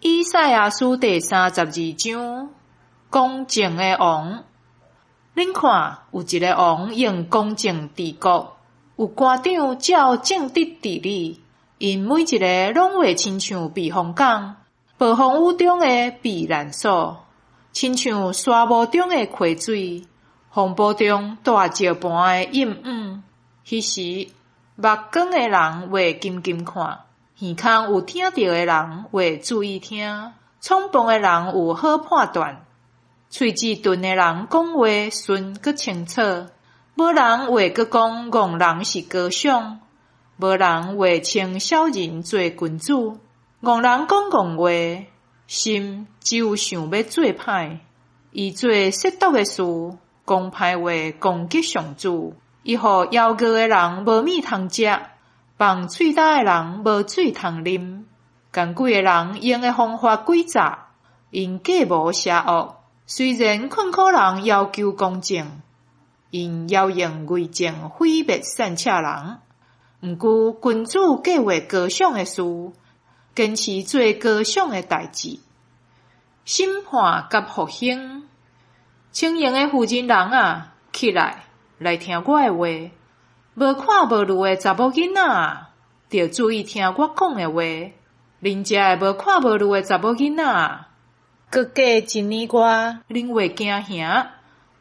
以赛亚书第32章，公正的王。恁看，有一个王用公正治国，有官长照正直治理，因每一个拢会亲像避风港，暴风雨中的避难所，亲像沙漠中的溪水，风暴中大石般的阴雨。迄时，目光的人会金金看。耳孔有听到的人会注意听，冲动的人有好判断，喙齿钝的人讲话顺佮清楚，无人会佮讲戆人是高尚，无人会称小人做君主。戆人讲戆话，心只有想要做歹，伊做褻渎的事，讲歹话攻击上主，伊互枵餓的人无米通食。放喙焦的人无水通啉，奸鬼的人用的方法诡诈，因计谋邪恶。虽然困苦人要求公正，因要用伪证毁灭善巧人。毋过君主计划高尚的事，坚持做高尚的代志。审判甲复兴，清闲的妇人人啊，起来，来听我的话。无看无路的查某囡仔啊，着注意听我讲的话。恁遮的无看无路的查某囡仔啊，各过一年外，恁袂惊吓，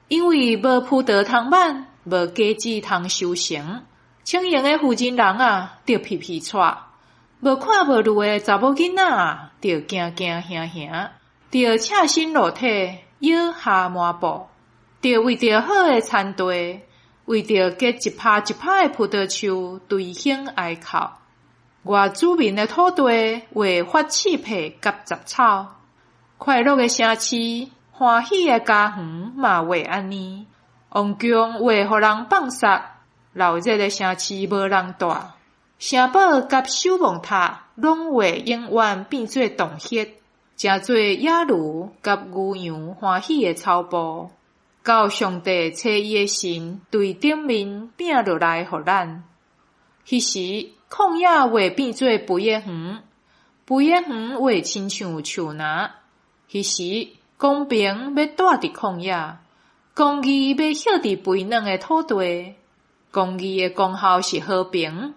因为无铺道通挽，无果子通收成。清闲的妇人人啊，着皮皮喘；无看无路的查某囡仔啊，着惊惊吓吓，着赤身裸体，摇下满步，着为着好的田地。为着结一拍一拍的葡萄树，对兴哀哭。我主民的土地会发刺皮甲杂草，快乐的城市，欢喜的家园嘛会安尼。王宫会互人放杀，闹热的城市无人住，城堡甲守望塔拢会永远变做洞穴，真做野驴甲牛羊欢喜的草埔。到上帝找伊的神对顶面拼落来互咱。迄时，旷野会变做肥的园，肥的园会亲像树林。迄时，公平要住伫旷野，公义要歇伫肥嫩的土地。公义的功效是和平，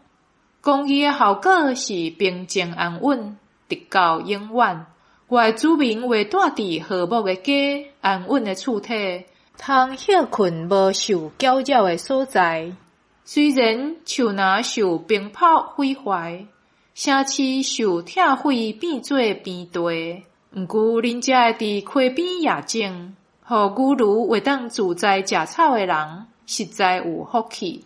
公义的效果是平静安稳，直到永远。我的子民会住伫和睦的家，安稳的厝体。通歇困无受搅扰的所在，虽然树林受冰雹毁坏，城市受拆毁变做边地，毋过恁遮会伫溪边野种，互牛驴会当自在食草的人，实在有福气。